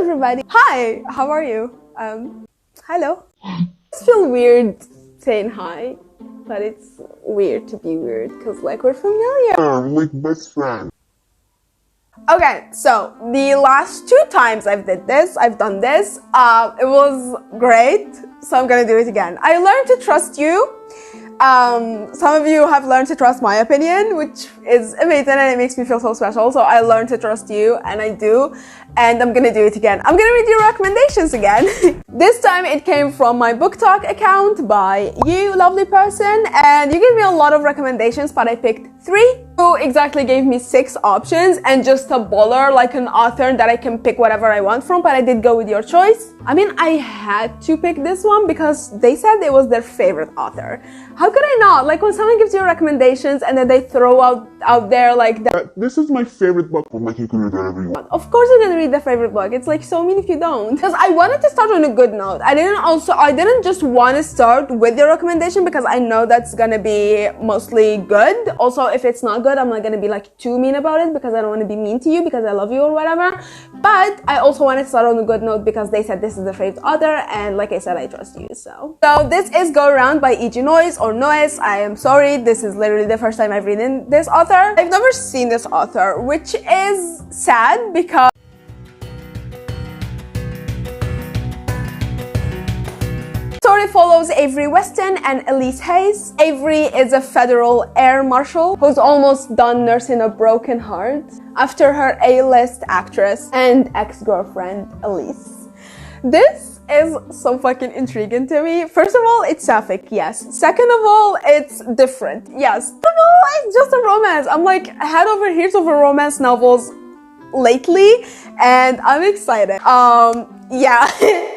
everybody. Hi, how are you? Hello. It's feel weird saying hi, but it's weird to be weird because like we're familiar. Like best friend. Okay, so the last 2 times I've done this, it was great, so I'm gonna do it again. I learned to trust you. Some of you have learned to trust my opinion, which is amazing and it makes me feel so special. So I learned to trust you, and I do, and I'm gonna do it again. I'm gonna read your recommendations again. This time it came from my BookTok account by you, lovely person, and you gave me a lot of recommendations, but I picked 3. You exactly gave me 6 options and just a baller, like an author that I can pick whatever I want from, but I did go with your choice. I mean, I had to pick this one because they said it was their favorite author. How could I not? Like when someone gives you recommendations and then they throw out there like that. This is my favorite book. I'm like, you can read whatever you want. Of course you're gonna read the favorite book. It's like so mean if you don't. Because I wanted to start on a good note. I didn't just want to start with your recommendation because I know that's gonna be mostly good. Also, if it's not good, I'm not gonna be like too mean about it because I don't want to be mean to you because I love you or whatever. But I also wanted to start on a good note because they said this is their favorite author, and like I said, I trust you. So this is Go Around by E.G. Noyes or Noyes. I am sorry, this is literally the first time I've read this author. I've never seen this author, which is sad because story follows Avery Weston and Elise Hayes. Avery is a federal air marshal who's almost done nursing a broken heart after her A-list actress and ex-girlfriend Elise. This is so fucking intriguing to me. First of all, it's sapphic, yes. Second of all, it's different, yes. Third of all, it's just a romance. I'm like head over heels over romance novels lately, and I'm excited. Yeah.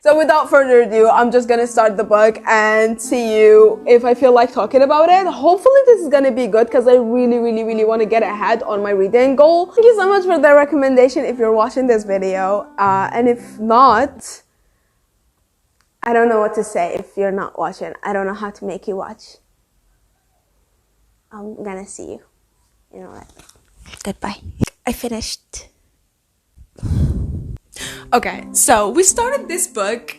So without further ado, I'm just gonna start the book and see you if I feel like talking about it. Hopefully this is gonna be good because I really want to get ahead on my reading goal. Thank you so much for the recommendation if you're watching this video, and if not, I don't know what to say if you're not watching. I don't know how to make you watch. I'm gonna see you. You know what? Goodbye. I finished. Okay, so we started this book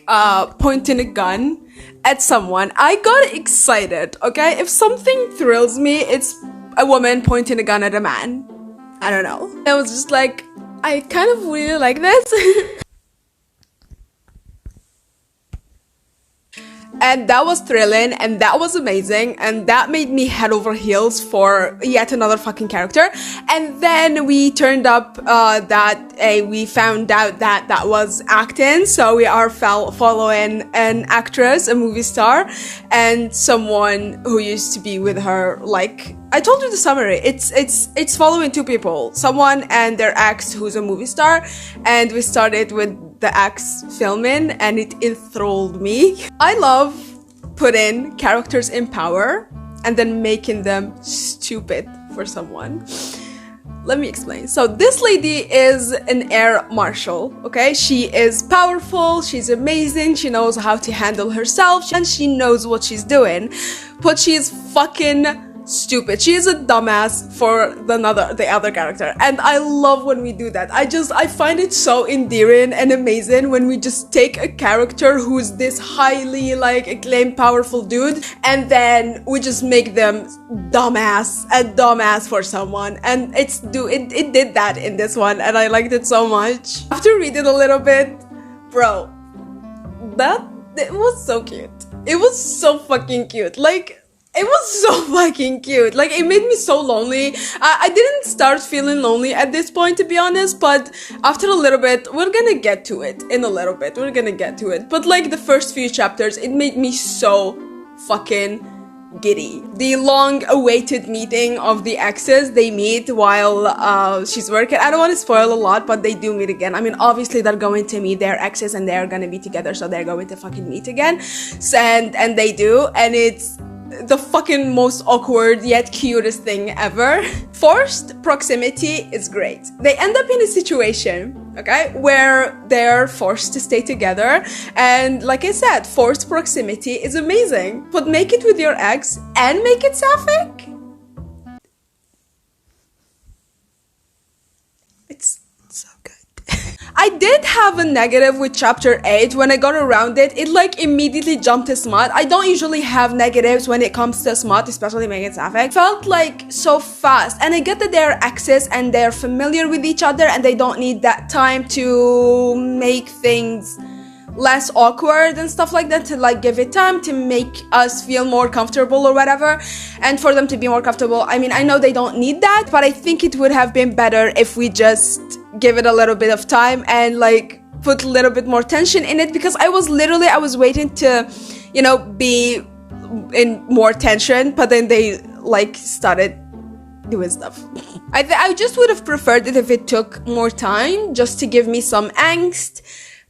pointing a gun at someone. I got excited, okay? If something thrills me, it's a woman pointing a gun at a man. I don't know. I was just like, I kind of really like this. And that was thrilling, and that was amazing, and that made me head over heels for yet another fucking character. And then we turned up we found out that that was acting, so we are following an actress, a movie star, and someone who used to be with her. Like I told you the summary, it's following 2 people, someone and their ex who's a movie star, and we started with the ex filming, and it enthralled me. I love putting characters in power and then making them stupid for someone. Let me explain. So this lady is an air marshal, okay? She is powerful, she's amazing, she knows how to handle herself, and she knows what she's doing, but she's fucking stupid. She is a dumbass for the other character, and I love when we do that. I find it so endearing and amazing when we just take a character who's this highly like acclaimed powerful dude, and then we just make them a dumbass for someone, and it did that in this one, and I liked it so much. After reading a little bit, bro, it was so cute. It was so fucking cute. Like, it was so fucking cute. Like, it made me so lonely. I didn't start feeling lonely at this point, to be honest, but after a little bit, we're gonna get to it in a little bit. We're gonna get to it. But like the first few chapters, it made me so fucking giddy. The long-awaited meeting of the exes, they meet while she's working. I don't want to spoil a lot, but they do meet again. I mean, obviously they're going to meet their exes and they're gonna be together, so they're going to fucking meet again. And they do, and it's the fucking most awkward yet cutest thing ever. Forced proximity is great. They end up in a situation, okay, where they're forced to stay together, and like I said, forced proximity is amazing. But make it with your ex and make it sapphic. It's so good. I did have a negative with chapter 8. When I got around it, it like immediately jumped to smut. I don't usually have negatives when it comes to smut, especially Megan Sapphic. It felt like so fast, and I get that they're exes and they're familiar with each other and they don't need that time to make things less awkward and stuff like that, to like give it time to make us feel more comfortable or whatever, and for them to be more comfortable. I mean, I know they don't need that, but I think it would have been better if we just give it a little bit of time and like put a little bit more tension in it, because I was waiting to, you know, be in more tension, but then they like started doing stuff. I just would have preferred it if it took more time just to give me some angst,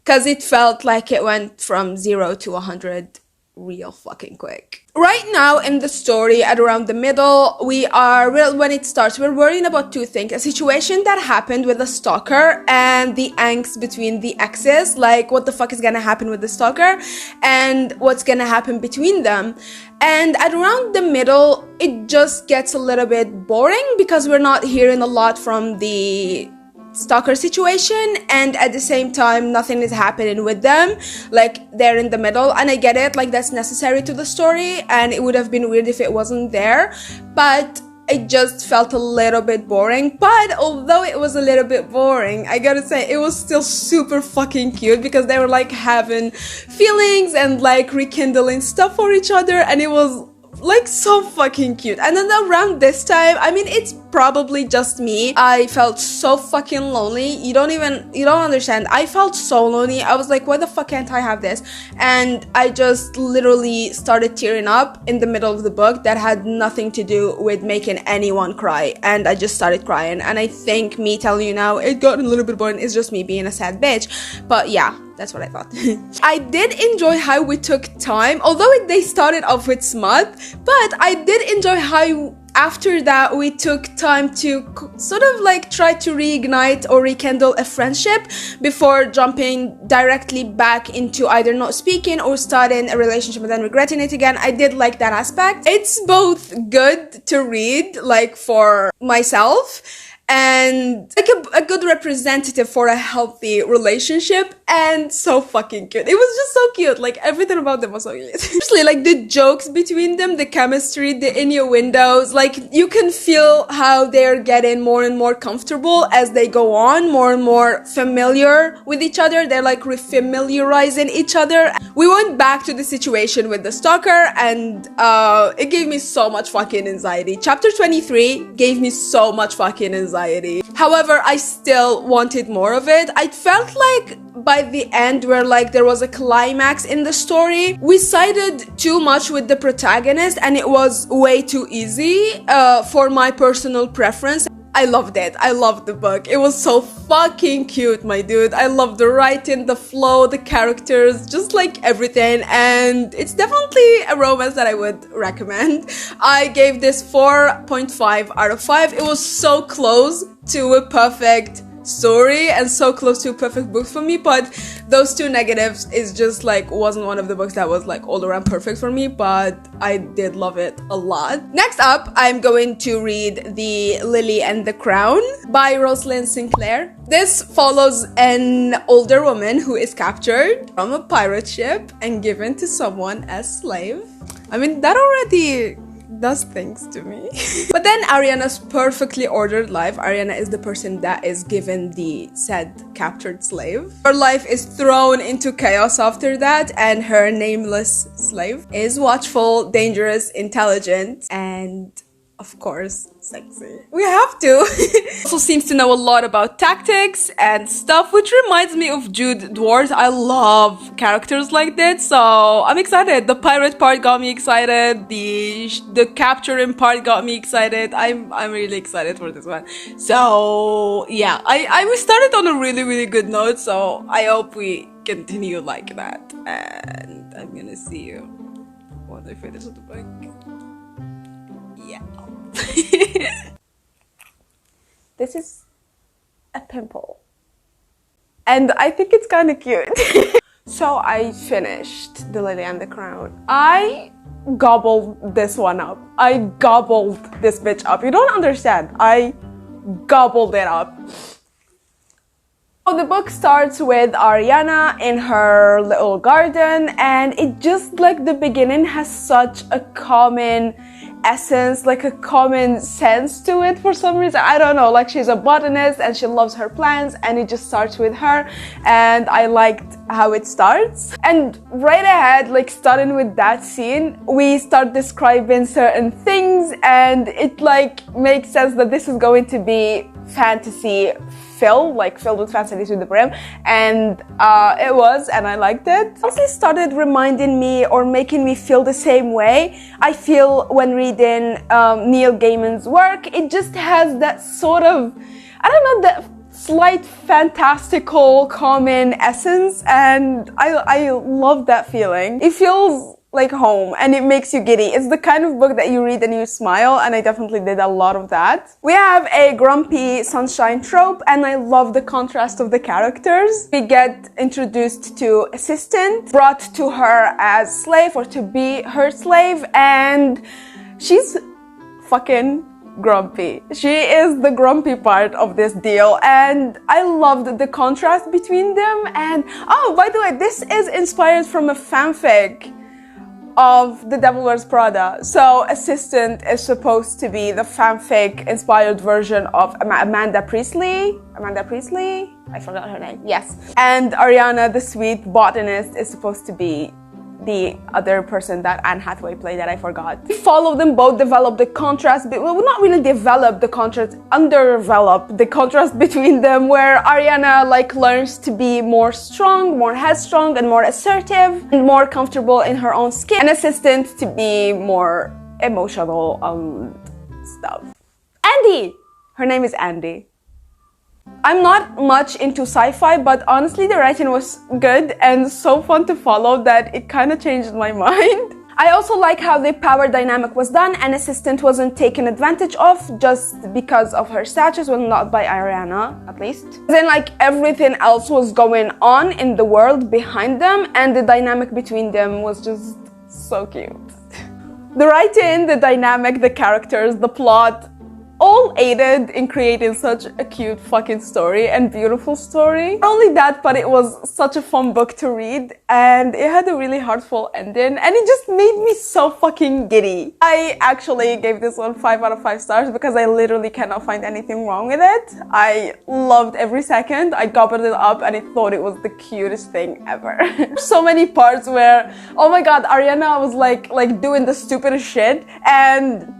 because it felt like it went from 0 to 100 real fucking quick. Right now in the story, at around the middle, when it starts, we're worrying about two things. A situation that happened with the stalker and the angst between the exes, like what the fuck is gonna happen with the stalker and what's gonna happen between them. And at around the middle, it just gets a little bit boring because we're not hearing a lot from the stalker situation, and at the same time nothing is happening with them, like they're in the middle, and I get it, like that's necessary to the story and it would have been weird if it wasn't there, but it just felt a little bit boring. But although it was a little bit boring, I gotta say it was still super fucking cute because they were like having feelings and like rekindling stuff for each other, and it was like so fucking cute. And then around this time, I mean, it's probably just me, I felt so fucking lonely. You don't understand. I felt so lonely. I was like, why the fuck can't I have this? And I just literally started tearing up in the middle of the book that had nothing to do with making anyone cry, and I just started crying. And I think me telling you now, it got a little bit boring. It's just me being a sad bitch. But yeah, that's what I thought. I did enjoy how we took time, although they started off with smut, but I did enjoy how after that we took time to sort of like try to reignite or rekindle a friendship before jumping directly back into either not speaking or starting a relationship and then regretting it again. I did like that aspect. It's both good to read, like for myself, and like a good representative for a healthy relationship, and so fucking cute. It was just so cute. Like everything about them was so cute. Especially like the jokes between them, the chemistry, the innuendos, like you can feel how they're getting more and more comfortable as they go on, more and more familiar with each other. They're like refamiliarizing each other. We went back to the situation with the stalker, and it gave me so much fucking anxiety. Chapter 23 gave me so much fucking anxiety. However, I still wanted more of it. I felt like by the end where like there was a climax in the story, we sided too much with the protagonist and it was way too easy for my personal preference. I loved it. I loved the book. It was so fucking cute, my dude. I loved the writing, the flow, the characters, just like everything. And it's definitely a romance that I would recommend. I gave this 4.5 out of 5. It was so close to a perfect story and so close to a perfect book for me, but those two negatives is just like wasn't one of the books that was like all around perfect for me, but I did love it a lot. Next up, I'm going to read The Lily and the Crown by Rosalind Sinclair. This follows an older woman who is captured from a pirate ship and given to someone as slave. I mean, that already does things to me. But then Ariana's perfectly ordered life. Ariana is the person that is given the said captured slave. Her life is thrown into chaos after that, and her nameless slave is watchful, dangerous, intelligent, and of course sexy. We have to. Also seems to know a lot about tactics and stuff, which reminds me of Jude Dwars. I love characters like that, so I'm excited. The pirate part got me excited. The capturing part got me excited. I'm really excited for this one. So yeah, we started on a really good note, so I hope we continue like that. And I'm gonna see you when I finish the book. Yeah. This is a pimple and I think it's kind of cute. So I finished The Lily and the Crown. I gobbled this one up. I gobbled this bitch up. You don't understand. I gobbled it up. Oh, the book starts with Ariana in her little garden, and it just like the beginning has such a common essence, like a common sense to it for some reason. I don't know, like she's a botanist and she loves her plants, and it just starts with her, and I liked how it starts. And right ahead, like starting with that scene, we start describing certain things, and it like makes sense that this is going to be fantasy filled with fantasy to the brim, and it was, and I liked it. It also started reminding me or making me feel the same way I feel when reading Neil Gaiman's work. It just has that sort of, I don't know, that slight fantastical common essence, and I love that feeling. It feels like home, and it makes you giddy. It's the kind of book that you read and you smile, and I definitely did a lot of that. We have a grumpy sunshine trope, and I love the contrast of the characters. We get introduced to assistant, brought to her as slave or to be her slave, and she's fucking grumpy. She is the grumpy part of this deal, and I loved the contrast between them. And oh, by the way, this is inspired from a fanfic of The Devil Wears Prada. So Assistant is supposed to be the fanfic inspired version of Amanda Priestley? I forgot her name. Yes. And Ariana, the sweet botanist, is supposed to be the other person that Anne Hathaway played that I forgot. We follow them both, develop the contrast, but well, not really develop the contrast, underdevelop the contrast between them, where Ariana like learns to be more strong, more headstrong, and more assertive, and more comfortable in her own skin, and Assistant to be more emotional stuff. Andy! Her name is Andy. I'm not much into sci-fi, but honestly the writing was good and so fun to follow that it kind of changed my mind. I also like how the power dynamic was done, and Assistant wasn't taken advantage of just because of her status, well, not by Ariana at least. Then like everything else was going on in the world behind them, and the dynamic between them was just so cute. The writing, the dynamic, the characters, the plot, all aided in creating such a cute fucking story and beautiful story. Not only that, but it was such a fun book to read, and it had a really heartful ending, and it just made me so fucking giddy. I actually gave this one 5 out of 5 stars because I literally cannot find anything wrong with it. I loved every second. I gobbled it up, and I thought it was the cutest thing ever. So many parts where, oh my god, Ariana was like doing the stupidest shit, and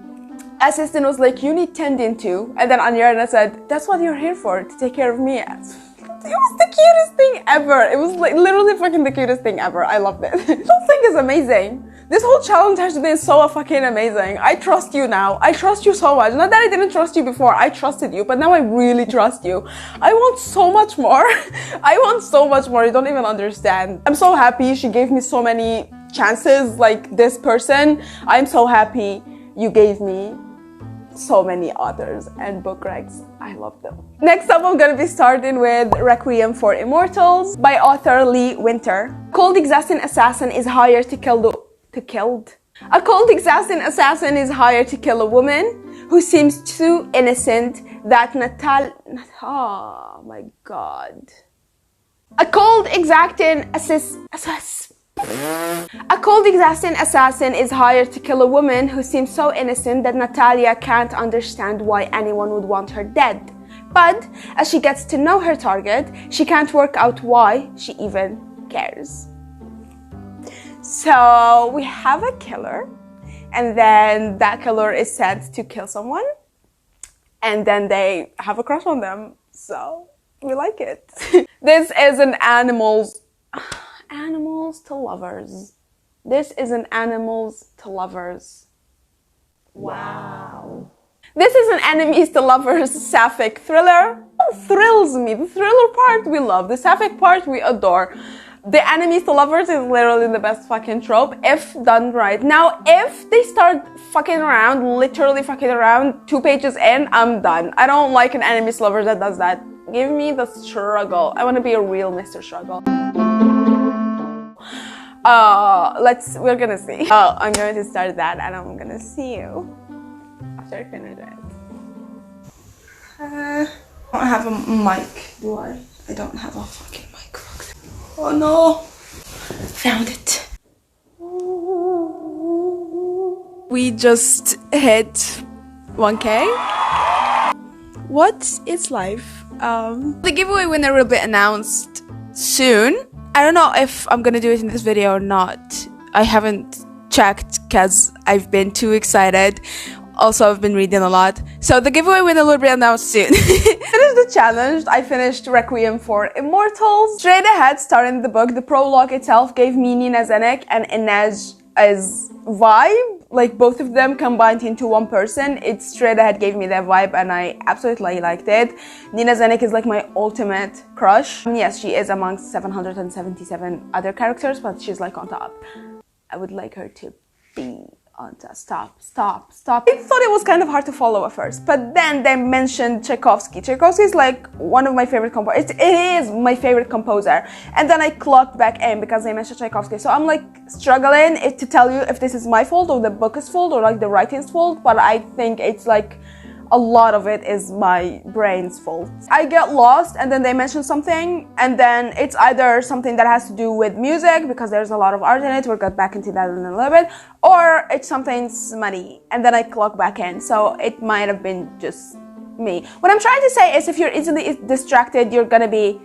Assistant was like, you need tending to, and then Ariana said, that's what you're here for, to take care of me. It was the cutest thing ever. It was like literally fucking the cutest thing ever. I loved it. This whole thing is amazing. This whole challenge has been so fucking amazing. I trust you now. I trust you so much. Not that I didn't trust you before. I trusted you, but now I really trust you. I want so much more. I want so much more. You don't even understand. I'm so happy she gave me so many chances, like this person. I'm so happy you gave me so many authors and book recs. I love them. Next up, I'm gonna be starting with Requiem for Immortals by author Lee Winter. A cold assassin is hired to kill a woman who seems too innocent that oh my god. A cold exacting assassin is hired to kill a woman who seems so innocent that Natalia can't understand why anyone would want her dead. But as she gets to know her target, she can't work out why she even cares. So we have a killer, and then that killer is sent to kill someone, and then they have a crush on them. So we like it. This is an animals to lovers. This is an animals to lovers. Wow. This is an enemies to lovers sapphic thriller. It thrills me. The thriller part we love. The sapphic part we adore. The enemies to lovers is literally the best fucking trope if done right. Now, if they start fucking around, literally fucking around 2 pages in, I'm done. I don't like an enemies to lovers that does that. Give me the struggle. I want to be a real Mr. Struggle. We're gonna see. I'm going to start that, and I'm gonna see you after I finish it. I don't have a mic, do I? I don't have a fucking mic. Oh no! Found it. We just hit 1K. What is life? The giveaway winner will be announced soon. I don't know if I'm gonna do it in this video or not. I haven't checked because I've been too excited. Also, I've been reading a lot. So the giveaway winner will be announced soon. Finished the challenge. I finished Requiem for Immortals. Straight ahead, starting the book, the prologue itself gave me Nina Zenek and Inez's vibe. Like both of them combined into one person. It straight ahead gave me that vibe and I absolutely liked it. Nina Zenek is like my ultimate crush. Yes, she is amongst 777 other characters, but she's like on top. I would like her to be on top. Stop. I thought it was kind of hard to follow at first, but then they mentioned Tchaikovsky. Tchaikovsky is like one of my favorite composers. It is my favorite composer. And then I clocked back in because they mentioned Tchaikovsky. So I'm like struggling to tell you if this is my fault or the book's fault or like the writing's fault, but I think it's like a lot of it is my brain's fault. I get lost and then they mention something and then it's either something that has to do with music because there's a lot of art in it, we'll get back into that in a little bit, or it's something smutty and then I clock back in. So it might have been just me. What I'm trying to say is if you're easily distracted, you're gonna be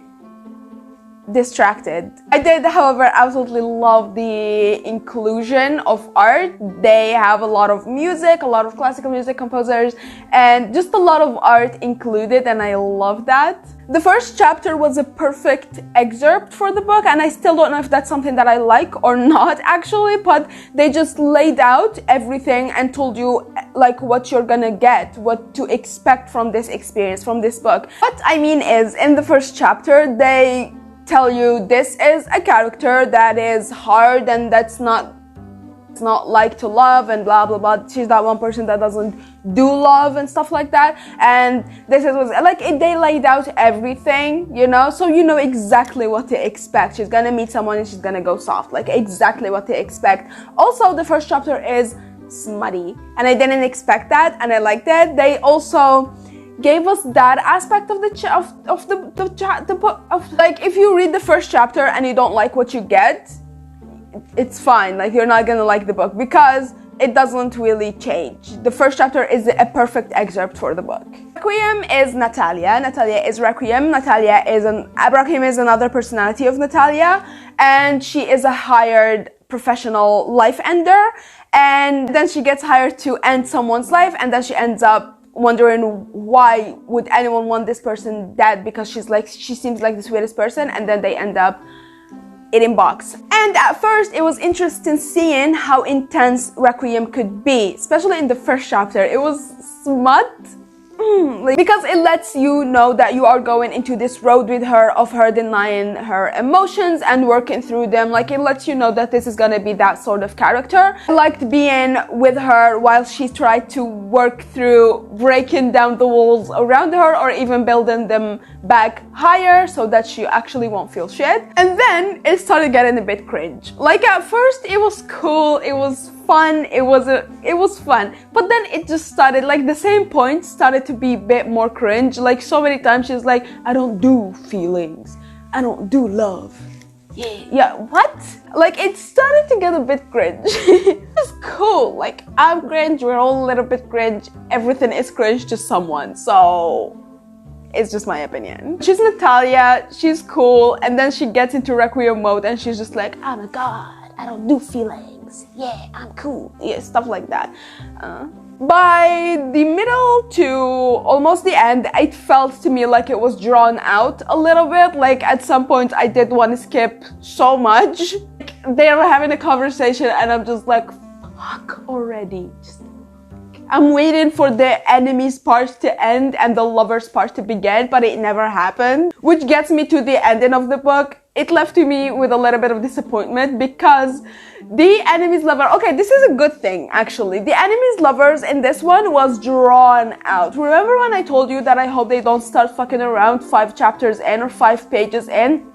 distracted. I did, however, absolutely love the inclusion of art. They have a lot of music, a lot of classical music composers, and just a lot of art included, and I love that. The first chapter was a perfect excerpt for the book, and I still don't know if that's something that I like or not actually, but they just laid out everything and told you like what you're gonna get, what to expect from this experience, from this book. What I mean is, in the first chapter, they tell you this is a character that is hard and it's not like to love and blah blah blah. She's that one person that doesn't do love and stuff like that, and this is like they laid out everything, you know, so you know exactly what to expect. She's gonna meet someone and she's gonna go soft, like exactly what to expect. Also, the first chapter is smutty and I didn't expect that and I liked it. They also gave us that aspect of the book. Like if you read the first chapter and you don't like what you get, it's fine. Like you're not gonna like the book because it doesn't really change. The first chapter is a perfect excerpt for the book. Requiem is Natalia. Natalia is Requiem. Requiem is another personality of Natalia, and she is a hired professional life ender. And then she gets hired to end someone's life, and then she ends up wondering why would anyone want this person dead, because she seems like the sweetest person, and then they end up eating box. And at first it was interesting seeing how intense Requiem could be, especially in the first chapter. It was smut. Because it lets you know that you are going into this road with her of her denying her emotions and working through them. Like it lets you know that this is gonna be that sort of character. I liked being with her while she tried to work through breaking down the walls around her or even building them back higher so that she actually won't feel shit. And then it started getting a bit cringe. Like at first it was cool, it was fun, it was fun, but then it just started, like the same point started to be a bit more cringe. Like so many times she's like, I don't do feelings, I don't do love. Yeah, what? Like it started to get a bit cringe. It's cool, like I'm cringe, we're all a little bit cringe, everything is cringe to someone, so it's just my opinion. She's Natalia, she's cool, and then she gets into Requiem mode and she's just like, oh my god, I don't do feelings, yeah, I'm cool, yeah, stuff like that. By the middle to almost the end, it felt to me like it was drawn out a little bit. Like at some point I did want to skip so much. Like, they were having a conversation and I'm just like, fuck already. I'm waiting for the enemies part to end and the lovers part to begin, but it never happened. Which gets me to the ending of the book. It left me with a little bit of disappointment because the enemy's lover, okay, this is a good thing actually. The enemy's lovers in this one was drawn out. Remember when I told you that I hope they don't start fucking around 5 chapters in or 5 pages in?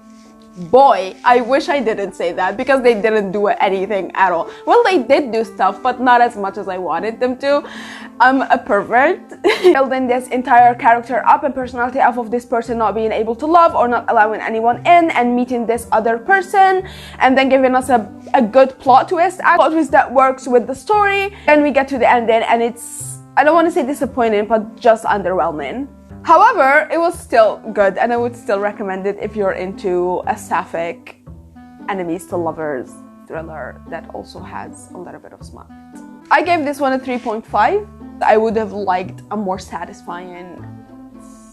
Boy, I wish I didn't say that because they didn't do anything at all. Well, they did do stuff, but not as much as I wanted them to. I'm a pervert. Building this entire character up and personality off of this person not being able to love or not allowing anyone in, and meeting this other person, and then giving us a good plot twist that works with the story. Then we get to the ending and it's, I don't want to say disappointing, but just underwhelming. However, it was still good, and I would still recommend it if you're into a sapphic enemies to lovers thriller that also has a little bit of smut. I gave this one a 3.5. I would have liked a more satisfying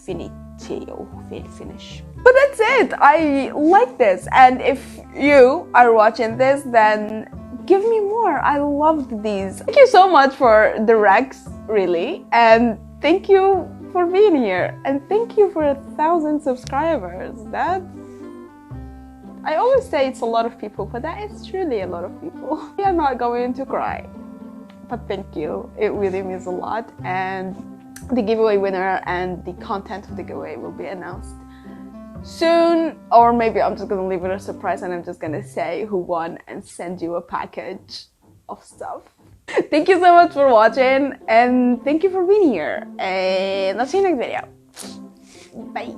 finish. But that's it. I like this, and if you are watching this, then give me more. I loved these. Thank you so much for the Rex, really, and thank you for being here, and thank you for 1,000 subscribers. That, I always say it's a lot of people, but that is truly a lot of people. I'm not going to cry, but thank you. It really means a lot, and the giveaway winner and the content of the giveaway will be announced soon, or maybe I'm just gonna leave it a surprise and I'm just gonna say who won and send you a package of stuff. Thank you so much for watching, and thank you for being here, and I'll see you next video. Bye.